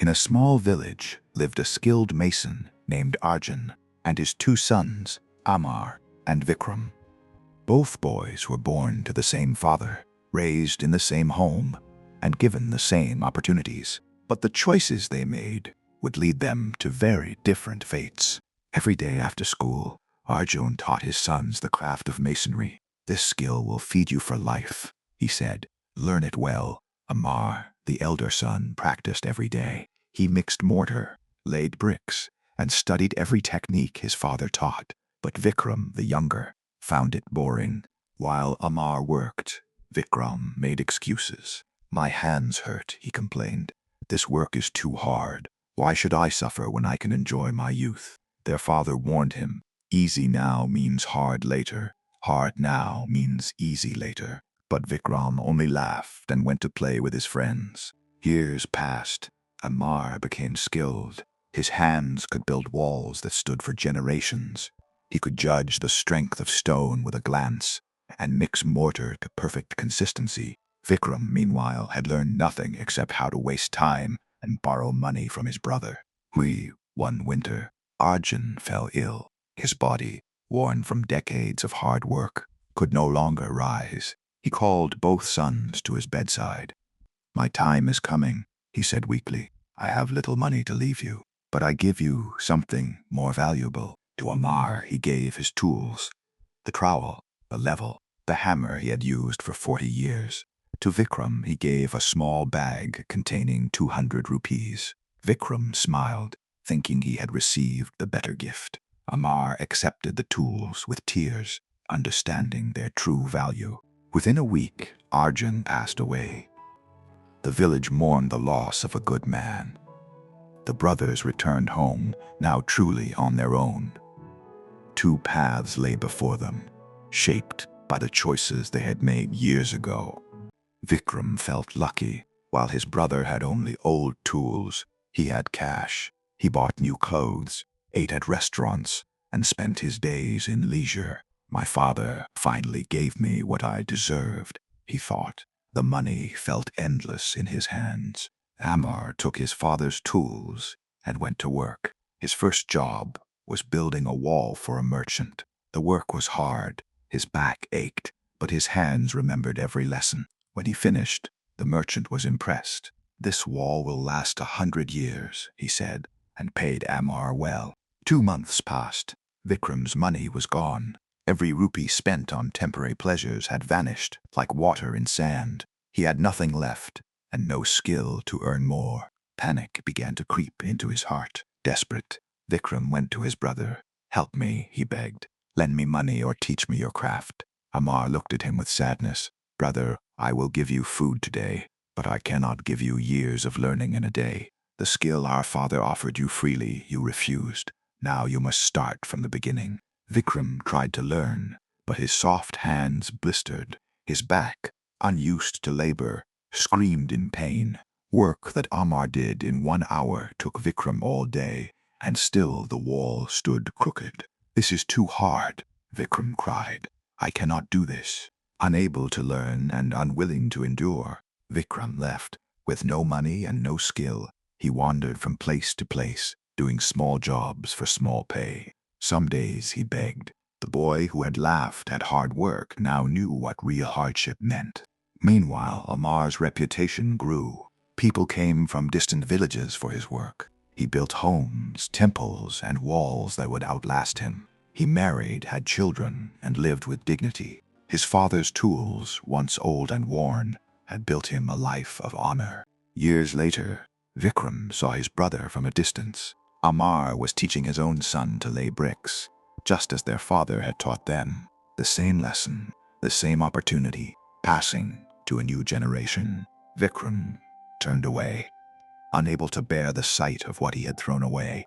In a small village lived a skilled mason named Arjun and his two sons, Amar and Vikram. Both boys were born to the same father, raised in the same home, and given the same opportunities. But the choices they made would lead them to very different fates. Every day after school, Arjun taught his sons the craft of masonry. "This skill will feed you for life," he said. "Learn it well." Amar, the elder son, practiced every day. He mixed mortar, laid bricks, and studied every technique his father taught. But Vikram, the younger, found it boring. While Amar worked, Vikram made excuses. "My hands hurt," he complained. "This work is too hard. Why should I suffer when I can enjoy my youth?" Their father warned him, "Easy now means hard later. Hard now means easy later." But Vikram only laughed and went to play with his friends. Years passed. Amar became skilled. His hands could build walls that stood for generations. He could judge the strength of stone with a glance and mix mortar to perfect consistency. Vikram, meanwhile, had learned nothing except how to waste time and borrow money from his brother. One winter, Arjun fell ill. His body, worn from decades of hard work, could no longer rise. He called both sons to his bedside. "My time is coming," he said weakly. "I have little money to leave you, but I give you something more valuable." To Amar he gave his tools: the trowel, the level, the hammer he had used for 40 years. To Vikram he gave a small bag containing 200 rupees. Vikram smiled, thinking he had received the better gift. Amar accepted the tools with tears, understanding their true value. Within a week, Arjun passed away. The village mourned the loss of a good man. The brothers returned home, now truly on their own. Two paths lay before them, shaped by the choices they had made years ago. Vikram felt lucky. While his brother had only old tools, he had cash. He bought new clothes, ate at restaurants, and spent his days in leisure. "My father finally gave me what I deserved," he thought. The money felt endless in his hands. Amar took his father's tools and went to work. His first job was building a wall for a merchant. The work was hard. His back ached, but his hands remembered every lesson. When he finished, the merchant was impressed. "This wall will last 100 years," he said, and paid Amar well. 2 months passed. Vikram's money was gone. Every rupee spent on temporary pleasures had vanished like water in sand. He had nothing left and no skill to earn more. Panic began to creep into his heart. Desperate, Vikram went to his brother. "Help me," he begged. "Lend me money or teach me your craft." Amar looked at him with sadness. "Brother, I will give you food today, but I cannot give you years of learning in a day. The skill our father offered you freely, you refused. Now you must start from the beginning." Vikram tried to learn, but his soft hands blistered. His back, unused to labor, screamed in pain. Work that Amar did in 1 hour took Vikram all day, and still the wall stood crooked. "This is too hard," Vikram cried. "I cannot do this." Unable to learn and unwilling to endure, Vikram left. With no money and no skill, he wandered from place to place, doing small jobs for small pay. Some days he begged. The boy who had laughed at hard work now knew what real hardship meant. Meanwhile, Amar's reputation grew. People came from distant villages for his work. He built homes, temples, and walls that would outlast him. He married, had children, and lived with dignity. His father's tools, once old and worn, had built him a life of honor. Years later, Vikram saw his brother from a distance. Amar was teaching his own son to lay bricks, just as their father had taught them. The same lesson, the same opportunity, passing to a new generation. Vikram turned away, unable to bear the sight of what he had thrown away.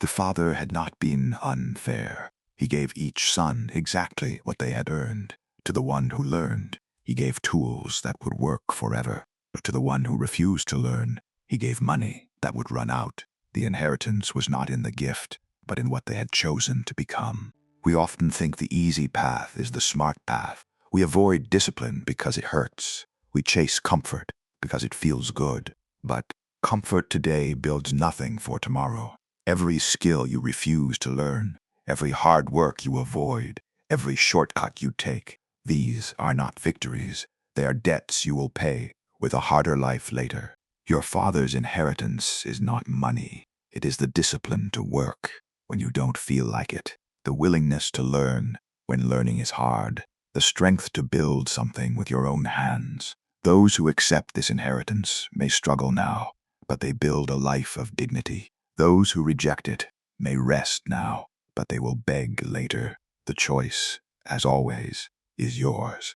The father had not been unfair. He gave each son exactly what they had earned. To the one who learned, he gave tools that would work forever. But to the one who refused to learn, he gave money that would run out. The inheritance was not in the gift, but in what they had chosen to become. We often think the easy path is the smart path. We avoid discipline because it hurts. We chase comfort because it feels good. But Comfort today builds nothing for tomorrow. Every skill you refuse to learn, every hard work you avoid, every shortcut you take, these are not victories. They are debts you will pay with a harder life later. Your father's inheritance is not money. It is the discipline to work when you don't feel like it, the willingness to learn when learning is hard, the strength to build something with your own hands. Those who accept this inheritance may struggle now, but they build a life of dignity. Those who reject it may rest now, but they will beg later. The choice, as always, is yours.